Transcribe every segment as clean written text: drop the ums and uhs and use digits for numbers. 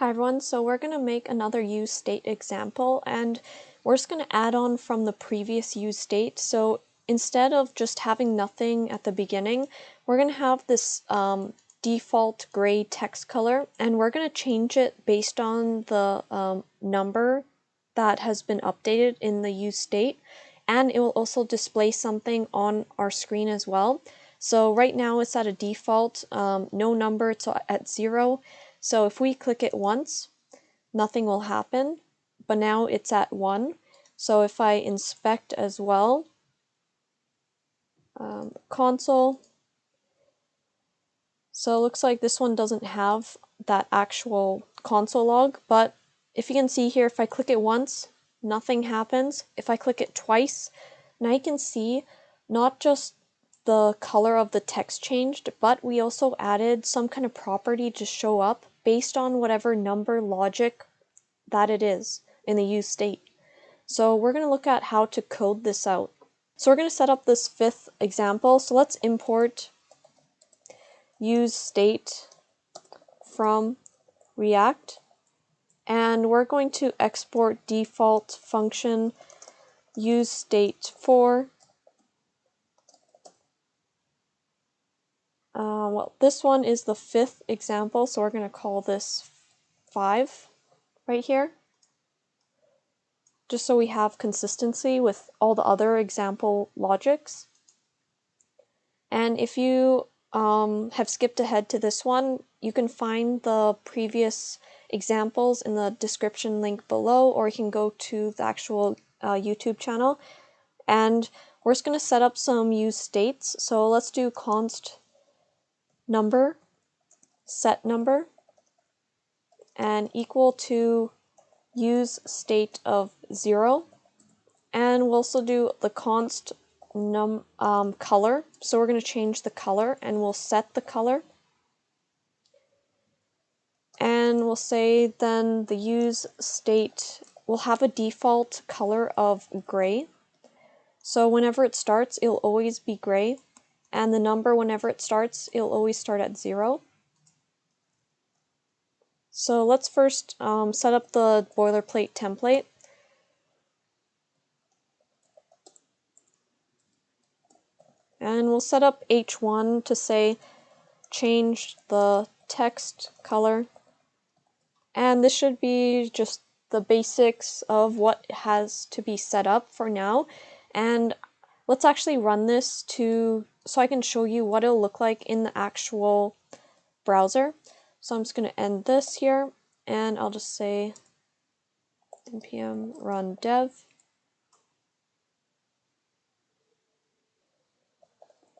Hi everyone, so we're going to make another useState example, and we're just going to add on from the previous useState. So instead of just having nothing at the beginning, we're going to have this default gray text color, and we're going to change it based on the number that has been updated in the useState, and it will also display something on our screen as well. So right now it's at a default, no number, it's at 0. So if we click it once, nothing will happen, but now it's at 1. So if I inspect as well, console, so it looks like this one doesn't have that actual console log, but if you can see here, if I click it once, nothing happens. If I click it twice, now you can see not just the color of the text changed, but we also added some kind of property to show up based on whatever number logic that it is in the useState. So we're going to look at how to code this out. So we're going to set up this fifth example. So let's import useState from React, and we're going to export default function useState4. Well, this one is the fifth example, so we're going to call this 5 right here, just so we have consistency with all the other example logics. And if you have skipped ahead to this one, you can find the previous examples in the description link below, or you can go to the actual YouTube channel. And we're just going to set up some useStates. So let's do const number, set number, and equal to useState of 0. And we'll also do the const color. So we're going to change the color, and we'll set the color. And we'll say then the useState will have a default color of gray. So whenever it starts, it'll always be gray. And the number, whenever it starts, it'll always start at 0. So let's first set up the boilerplate template. And we'll set up h1 to say change the text color. And this should be just the basics of what has to be set up for now. And let's actually run this so I can show you what it'll look like in the actual browser. So I'm just going to end this here, and I'll just say npm run dev.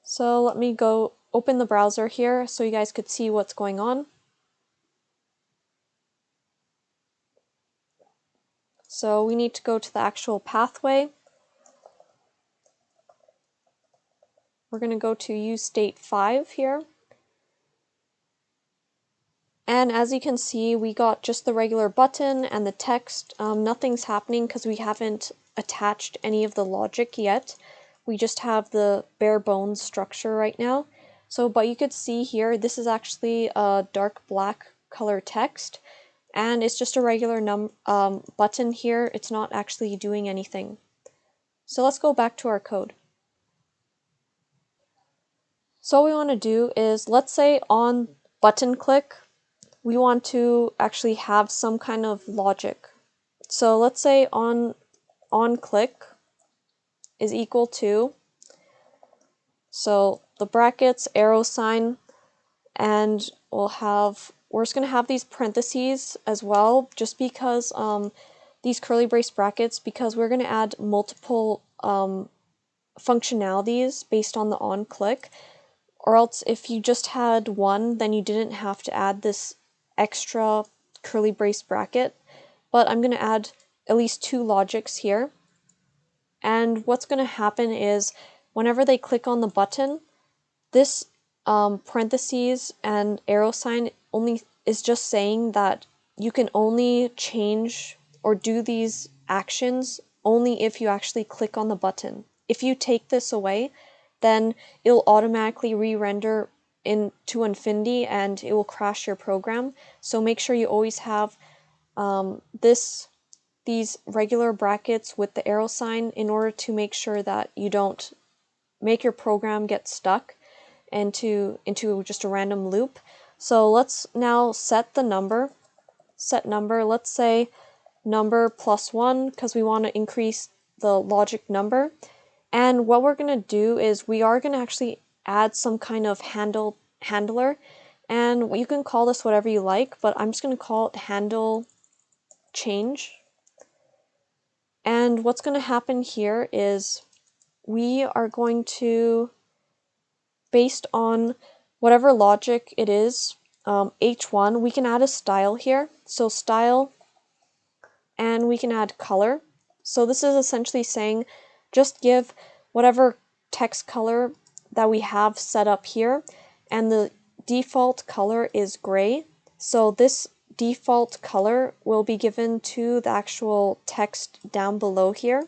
So let me go open the browser here so you guys could see what's going on. So we need to go to the actual pathway. We're going to go to useState 5 here. And as you can see, we got just the regular button and the text. Nothing's happening because we haven't attached any of the logic yet. We just have the bare bones structure right now. So, but you could see here, this is actually a dark black color text, and it's just a regular button here. It's not actually doing anything. So let's go back to our code. So what we want to do is, let's say on button click, we want to actually have some kind of logic. So let's say on click is equal to, so the brackets, arrow sign, and we're just going to have these parentheses as well, just because these curly brace brackets, because we're going to add multiple functionalities based on the on click. Or else if you just had one, then you didn't have to add this extra curly brace bracket. But I'm going to add at least 2 logics here. And what's going to happen is whenever they click on the button, this parentheses and arrow sign only is just saying that you can only change or do these actions only if you actually click on the button. If you take this away, then it'll automatically re-render to infinity and it will crash your program. So make sure you always have these regular brackets with the arrow sign in order to make sure that you don't make your program get stuck into just a random loop. So let's now set the number. Set number, let's say number +1 because we want to increase the logic number. And what we're going to do is we are going to actually add some kind of handler, and you can call this whatever you like, but I'm just going to call it handle change. And what's going to happen here is we are going to, based on whatever logic it is, H1, we can add a style here. So style, and we can add color. So this is essentially saying just give whatever text color that we have set up here, and the default color is gray. So this default color will be given to the actual text down below here.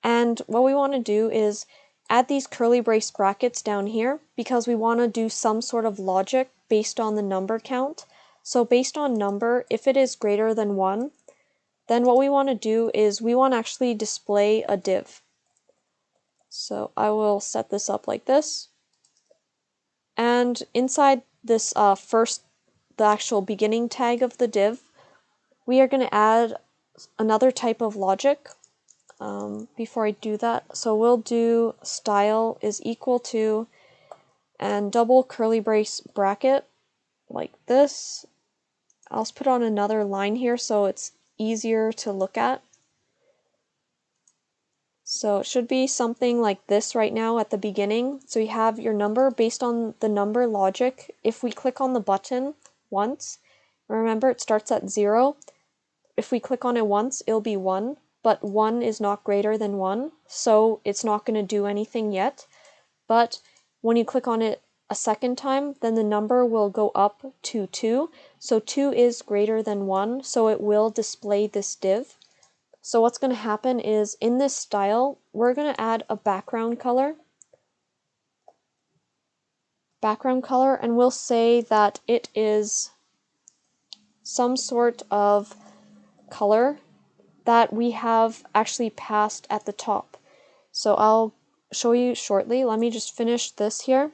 And what we want to do is add these curly brace brackets down here because we want to do some sort of logic based on the number count. So based on number, if it is greater than 1, then what we want to do is we want to actually display a div. So I will set this up like this. And inside this the actual beginning tag of the div, we are going to add another type of logic. Before I do that, so we'll do style is equal to, and double curly brace bracket like this. I'll just put on another line here so it's easier to look at. So it should be something like this right now at the beginning. So you have your number based on the number logic. If we click on the button once, remember it starts at 0. If we click on it once, it'll be 1. But 1 is not greater than 1, so it's not going to do anything yet. But when you click on it a second time, then the number will go up to 2. So 2 is greater than 1, so it will display this div. So what's going to happen is in this style, we're going to add a background color. And we'll say that it is some sort of color that we have actually passed at the top. So I'll show you shortly. Let me just finish this here.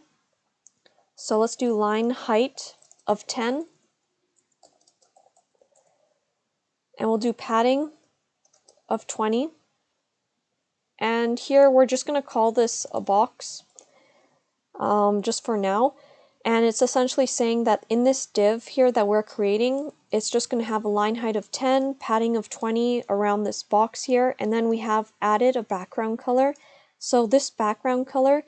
So let's do line height of 10. And we'll do padding of 20. And here we're just going to call this a box just for now. And it's essentially saying that in this div here that we're creating, it's just going to have a line height of 10, padding of 20 around this box here, and then we have added a background color. So this background color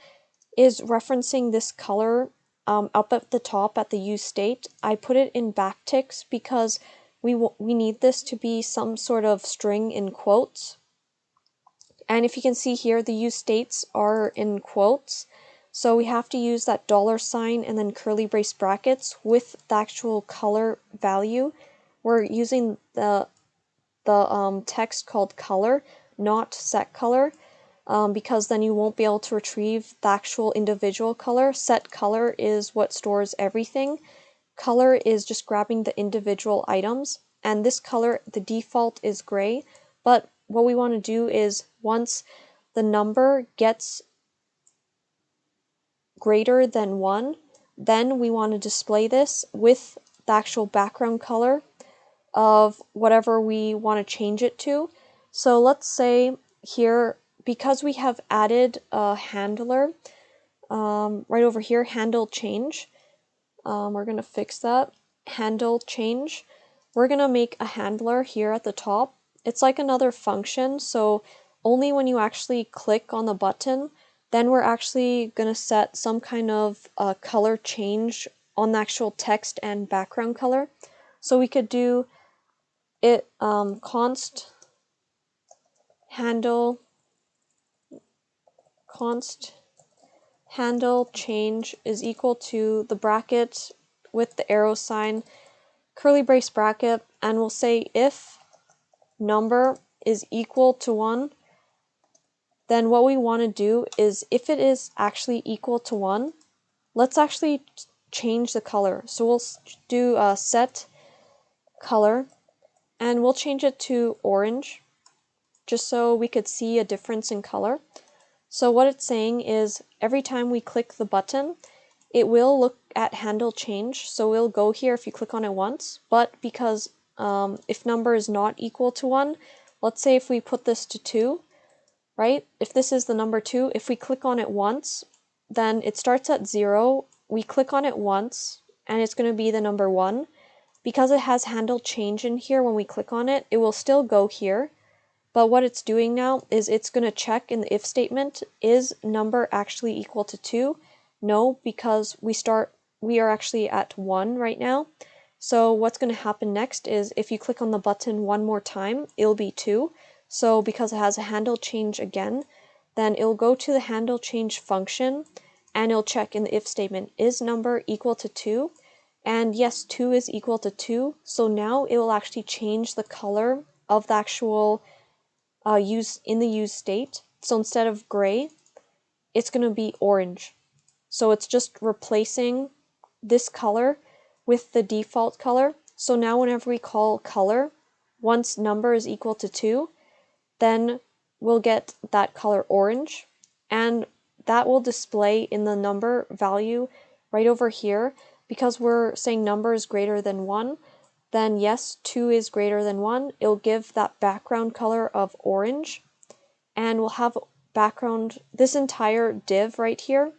is referencing this color up at the top at the useState. I put it in backticks because we need this to be some sort of string in quotes. And if you can see here, the useStates are in quotes. So we have to use that $sign and then curly brace brackets with the actual color value. We're using the text called color, not set color, because then you won't be able to retrieve the actual individual color. Set color is what stores everything. Color is just grabbing the individual items. And this color, the default is gray. But what we want to do is once the number gets greater than 1, then we want to display this with the actual background color of whatever we want to change it to. So let's say here, because we have added a handler right over here, handle change, we're going to fix that. Handle change. We're going to make a handler here at the top. It's like another function, so only when you actually click on the button, then we're actually going to set some kind of color change on the actual text and background color. So we could do it const handle change is equal to the bracket with the arrow sign, curly brace bracket, and we'll say if number is equal to 1, then what we want to do is if it is actually equal to 1, let's actually change the color. So we'll do set color, and we'll change it to orange, just so we could see a difference in color. So what it's saying is every time we click the button, it will look at handle change. So it'll go here if you click on it once, but because if number is not equal to 1, let's say if we put this to 2, right? If this is the number 2, if we click on it once, then it starts at 0. We click on it once, and it's going to be the number 1. Because it has handle change in here, when we click on it, it will still go here. But what it's doing now is it's going to check in the if statement, is number actually equal to 2? No, because we are actually at 1 right now. So what's going to happen next is if you click on the button one more time, it'll be 2. So because it has a handle change again, then it'll go to the handle change function, and it'll check in the if statement, is number equal to 2? And yes, 2 is equal to 2. So now it will actually change the color of the actual use state. So instead of gray, it's going to be orange. So it's just replacing this color with the default color. So now whenever we call color, once number is equal to 2, then we'll get that color orange, and that will display in the number value right over here. Because we're saying number is greater than 1, then yes, 2 is greater than 1. It'll give that background color of orange, and we'll have background, this entire div right here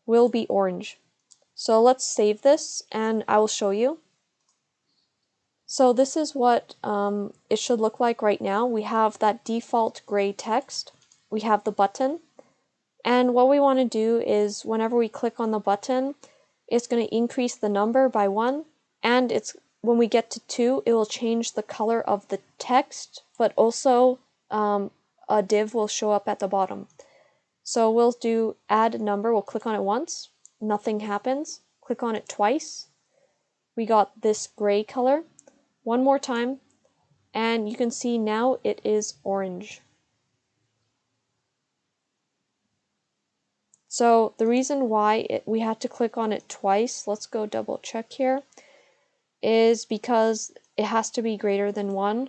will be orange. So let's save this, and I will show you. So this is what it should look like right now. We have that default gray text. We have the button. And what we want to do is whenever we click on the button, it's going to increase the number by 1. And when we get to 2, it will change the color of the text, but also a div will show up at the bottom. So we'll do add number. We'll click on it once. Nothing happens. Click on it twice. We got this gray color. One more time, and you can see now it is orange. So the reason why we had to click on it twice, let's go double check here, is because it has to be greater than 1.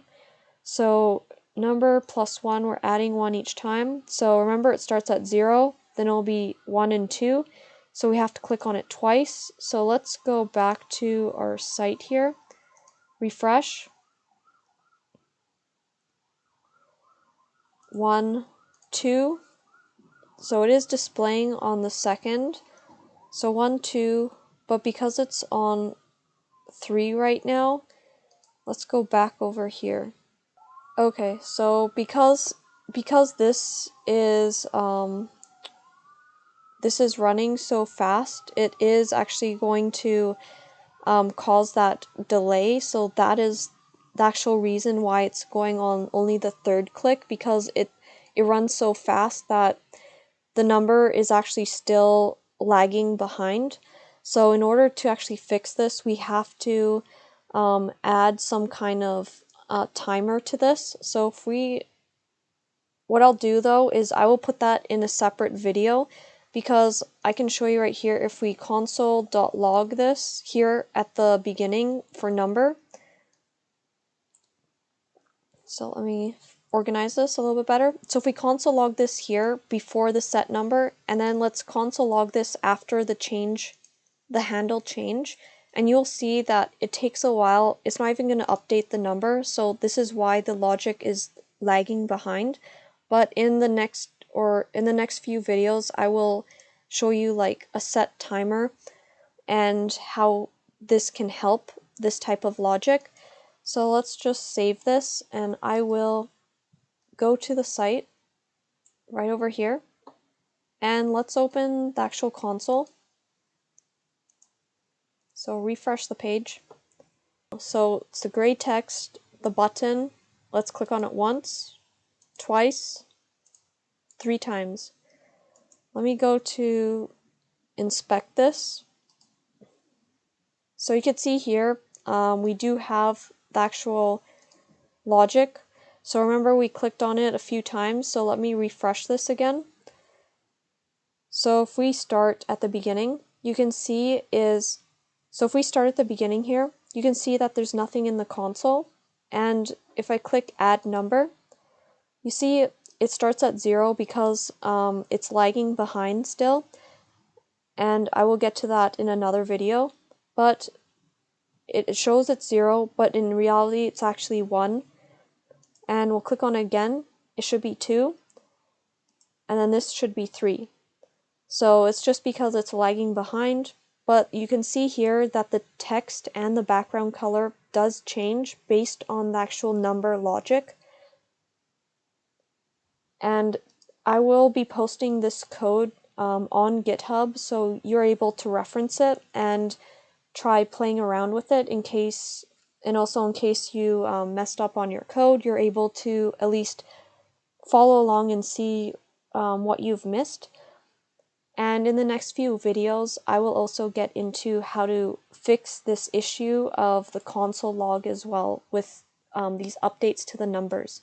So number plus 1, we're adding 1 each time. So remember, it starts at 0, then it'll be 1 and 2. So we have to click on it twice. So let's go back to our site here, refresh. 1, 2. So it is displaying on the second. So 1, 2, but because it's on 3 right now, let's go back over here. Okay, so because this is running so fast, it is actually going to cause that delay. So that is the actual reason why it's going on only the third click, because it runs so fast that the number is actually still lagging behind. So in order to actually fix this, we have to add some kind of timer to this. So what I'll do though is I will put that in a separate video, because I can show you right here. If we console.log this here at the beginning for number. So let me organize this a little bit better. So if we console log this here before the set number, and then let's console log this after the handle change, and you'll see that it takes a while. It's not even going to update the number, so this is why the logic is lagging behind. But in the next few videos, I will show you like a set timer and how this can help this type of logic. So let's just save this, and I will go to the site right over here, and let's open the actual console. So refresh the page. So it's the gray text, the button. Let's click on it once, twice, 3 times. Let me go to inspect this. So you can see here we do have the actual logic. So remember, we clicked on it a few times, so let me refresh this again. So if we start at the beginning, you can see if we start at the beginning here, you can see that there's nothing in the console. And if I click add number, you see it starts at 0 because it's lagging behind still. And I will get to that in another video. But it shows it's 0, but in reality it's actually 1. And we'll click on it again, it should be 2. And then this should be 3. So it's just because it's lagging behind, but you can see here that the text and the background color does change based on the actual number logic. And I will be posting this code on GitHub, so you're able to reference it and try playing around with it in case you messed up on your code, you're able to at least follow along and see what you've missed. And in the next few videos, I will also get into how to fix this issue of the console log as well with these updates to the numbers.